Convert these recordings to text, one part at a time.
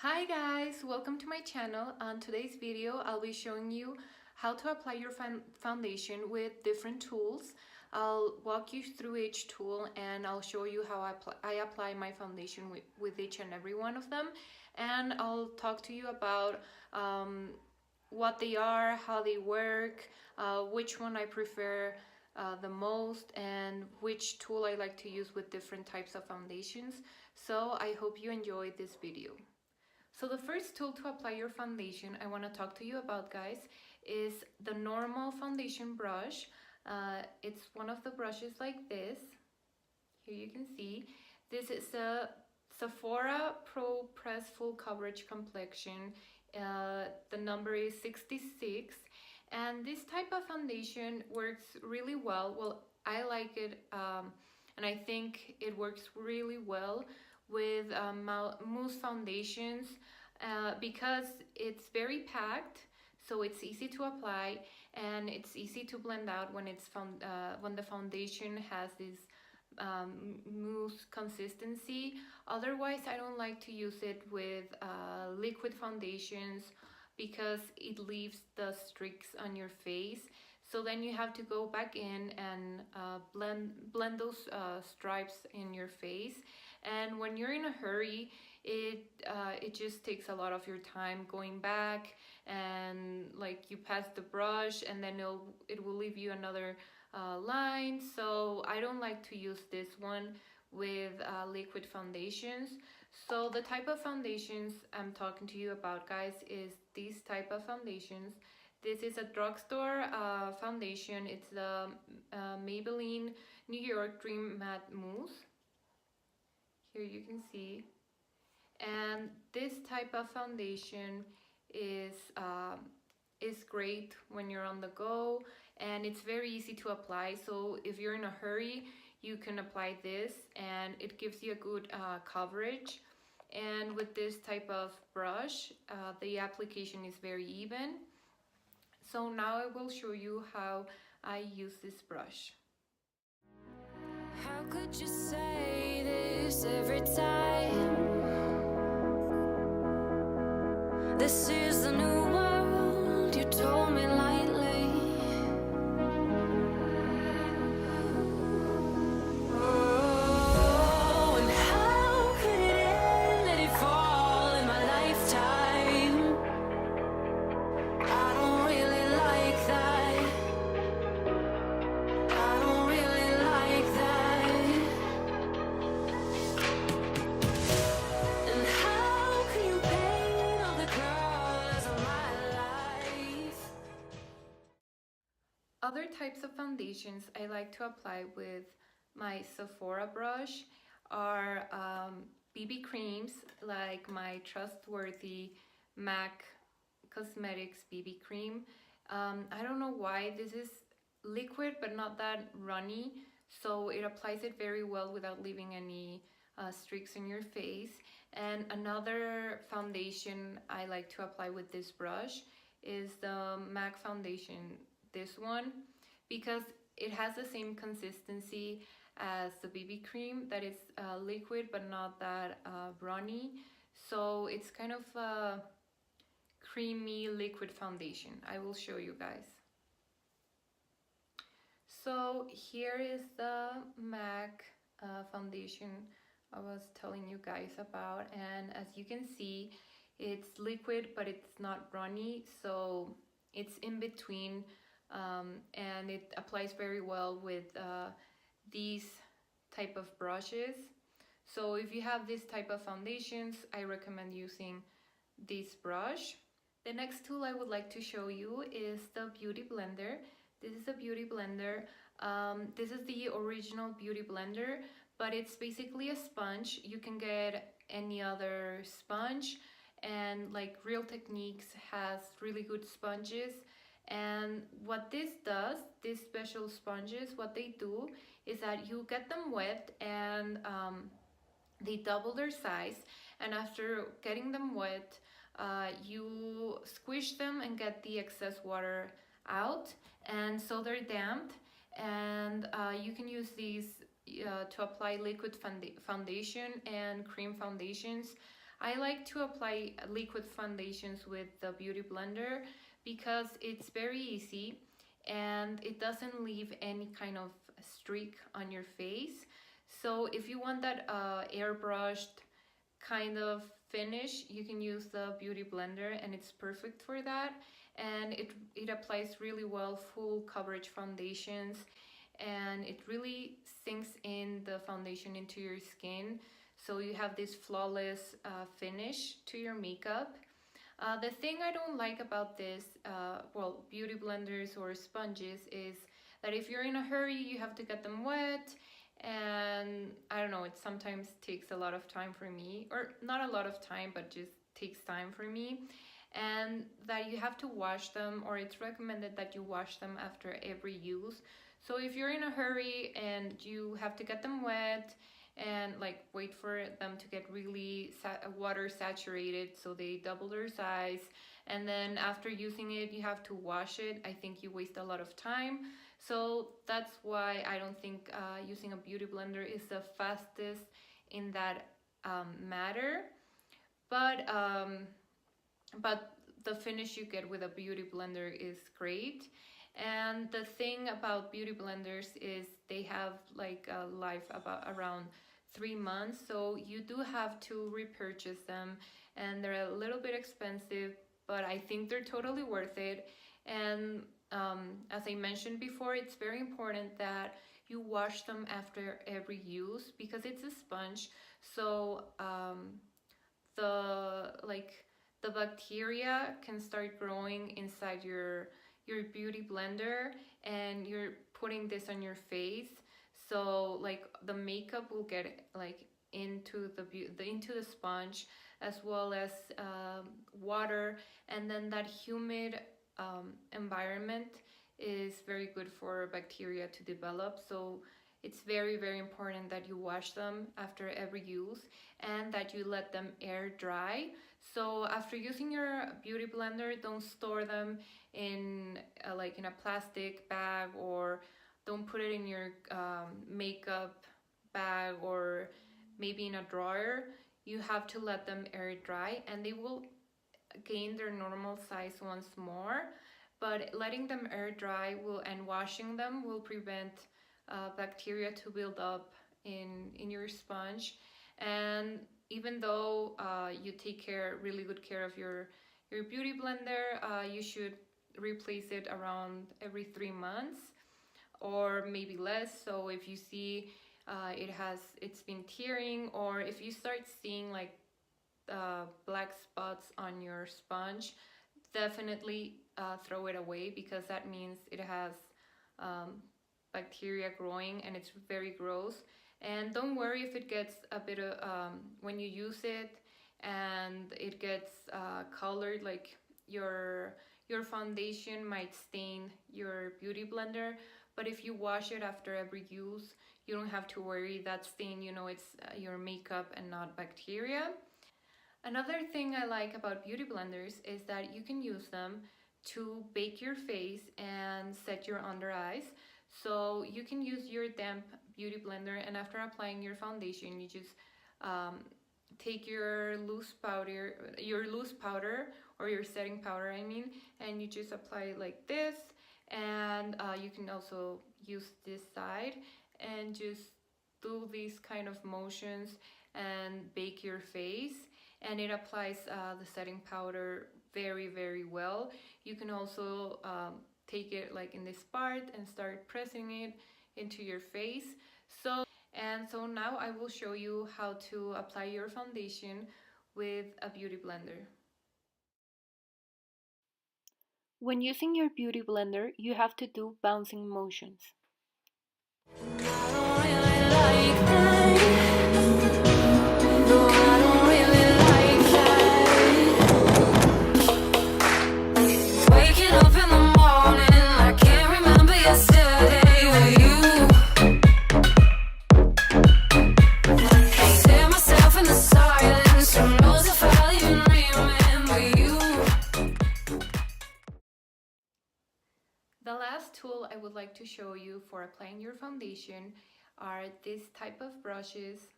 Hi guys, welcome to my channel. On today's video, I'll be showing you how to apply your foundation with different tools. I'll walk you through each tool and I'll show you how I apply my foundation with each and every one of them. And I'll talk to you about what they are, how they work, which one I prefer the most, and which tool I like to use with different types of foundations. So I hope you enjoyed this video. So the first tool to apply your foundation I want to talk to you about, guys, is the normal foundation brush. It's one of the brushes like this. Here you can see. This is a Sephora PRO Press Full Coverage Complexion. The number is 66. And this type of foundation works really well. Well, I like it, and I think it works really well with mousse foundations because it's very packed, so it's easy to apply and it's easy to blend out when when the foundation has this mousse consistency. Otherwise, I don't like to use it with liquid foundations because it leaves the streaks on your face. So then you have to go back in and blend those stripes in your face. And when you're in a hurry, it just takes a lot of your time going back, and like you pass the brush and then it will leave you another line. So I don't like to use this one with liquid foundations. So the type of foundations I'm talking to you about, guys, is these type of foundations. This is a drugstore foundation. It's the Maybelline New York Dream Matte Mousse. Here you can see. And this type of foundation is great when you're on the go, and it's very easy to apply. So if you're in a hurry, you can apply this and it gives you a good coverage. And with this type of brush, the application is very even. So now I will show you how I use this brush. How could you say this every time? This is the new world, you told me lightly. Oh, and how could it end? Let it fall in my lifetime. I don't really like that. I don't really like that. And how can you paint all the colors of my life? Other types of foundations I like to apply with my Sephora brush are BB creams, like my trustworthy MAC Cosmetics BB cream. I don't know why. This is liquid but not that runny, so it applies it very well without leaving any streaks in your face. And another foundation I like to apply with this brush is the MAC foundation, this one, because it has the same consistency as the BB cream, that is liquid but not that runny. So it's kind of a creamy liquid foundation. I will show you guys. So here is the MAC foundation I was telling you guys about, and as you can see, it's liquid but it's not runny, so it's in between, and it applies very well with these type of brushes. So if you have this type of foundations, I recommend using this brush. The next tool I would like to show you is the Beauty Blender. This is a beauty blender. This is the original beauty blender, but it's basically a sponge. You can get any other sponge, and like Real Techniques has really good sponges. And what this does, these special sponges, what they do is that you get them wet and they double their size, and after getting them wet, you squish them and get the excess water out, and so they're damped, and you can use these to apply liquid foundation and cream foundations. I like to apply liquid foundations with the Beauty Blender because it's very easy and it doesn't leave any kind of streak on your face. So if you want that airbrushed kind of finish, you can use the Beauty Blender and it's perfect for that. And it applies really well full coverage foundations, and it really sinks in the foundation into your skin, so you have this flawless finish to your makeup. The thing I don't like about this, well, beauty blenders or sponges, is that if you're in a hurry, you have to get them wet. And I don't know, it sometimes takes a lot of time for me, or not a lot of time, but just takes time for me. And that you have to wash them, or it's recommended that you wash them after every use. So if you're in a hurry and you have to get them wet and like wait for them to get really water saturated so they double their size, and then after using it you have to wash it, I think you waste a lot of time. So that's why I don't think using a beauty blender is the fastest in that matter. But the finish you get with a beauty blender is great. And the thing about beauty blenders is they have like a life about around 3 months, so you do have to repurchase them, and they're a little bit expensive, but I think they're totally worth it. And as I mentioned before, it's very important that you wash them after every use because it's a sponge. So the bacteria can start growing inside your beauty blender, and you're putting this on your face, so like the makeup will get like into the sponge, as well as water, and then that humid environment is very good for bacteria to develop. So it's very, very important that you wash them after every use and that you let them air dry. So after using your beauty blender, don't store them in like in a plastic bag, or don't put it in your makeup bag, or maybe in a drawer. You have to let them air dry, and they will gain their normal size once more. But letting them air dry and washing them will prevent bacteria to build up in your sponge. And even though you take really good care of your beauty blender, you should replace it around every 3 months or maybe less. So if you see it's been tearing, or if you start seeing like black spots on your sponge, definitely throw it away, because that means it has bacteria growing and it's very gross. And don't worry if it gets a bit of when you use it and it gets colored, like your foundation might stain your beauty blender. But if you wash it after every use, you don't have to worry. That stain, it's your makeup and not bacteria. Another thing I like about beauty blenders is that you can use them to bake your face and set your under eyes. So you can use your damp beauty blender, and after applying your foundation, you just take your loose powder or your setting powder, I mean, and you just apply it like this. And you can also use this side and just do these kind of motions and bake your face, and it applies the setting powder very, very well. You can also take it like in this part and start pressing it into your face. So now I will show you how to apply your foundation with a beauty blender. When using your beauty blender, you have to do bouncing motions. The last tool I would like to show you for applying your foundation are this type of brushes.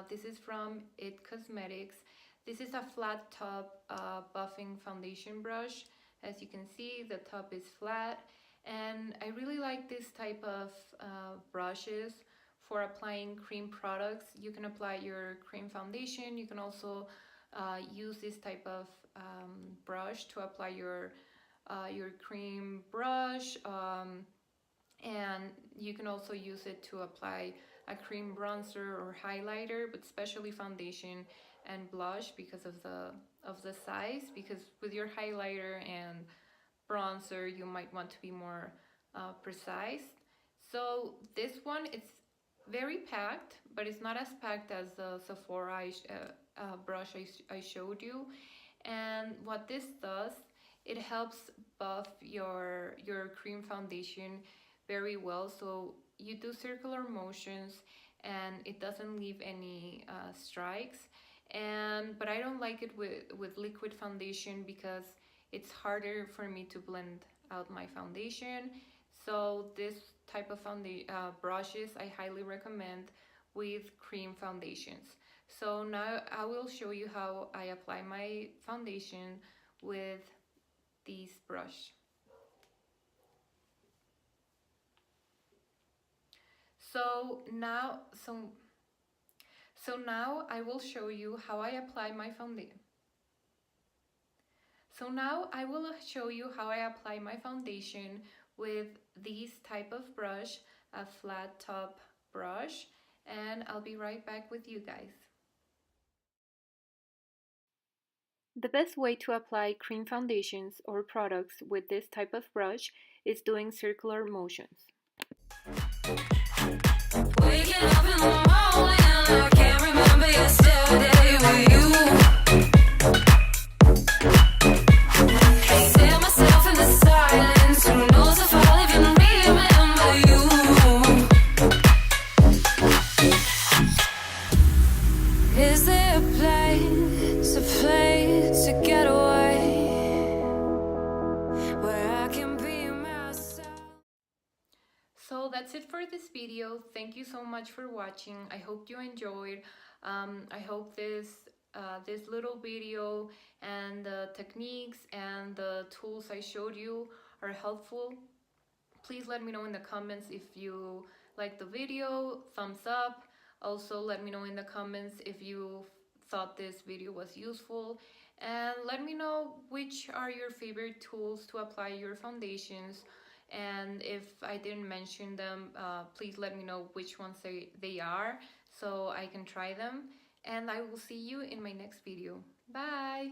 This is from It Cosmetics. This is a flat top buffing foundation brush. As you can see, the top is flat, and I really like this type of brushes for applying cream products. You can apply your cream foundation. You can also use this type of brush to apply your cream brush, and you can also use it to apply a cream bronzer or highlighter, but especially foundation and blush because of the size. Because with your highlighter and bronzer, you might want to be more precise. So this one, it's very packed, but it's not as packed as the Sephora brush I showed you. And what this does, it helps buff your cream foundation very well. So you do circular motions and it doesn't leave any strikes. But I don't like it with liquid foundation because it's harder for me to blend out my foundation. So this type of brushes I highly recommend with cream foundations. So now I will show you how I apply my foundation with this brush. So now I will show you how I apply my foundation. So now I will show you how I apply my foundation with this type of brush, a flat top brush, and I'll be right back with you guys. The best way to apply cream foundations or products with this type of brush is doing circular motions. Waking up in the morning, I can't remember yesterday with you. See myself in the silence, who knows if I'll even remember you. Is there a place to get away, where I can be myself? So that's it for this video. Thank you so much for watching. I hope you enjoyed. I hope this little video and the techniques and the tools I showed you are helpful. Please let me know in the comments if you like the video, thumbs up. Also let me know in the comments if you thought this video was useful, and let me know which are your favorite tools to apply your foundations. And if I didn't mention them, please let me know which ones they are so I can try them. And I will see you in my next video. Bye!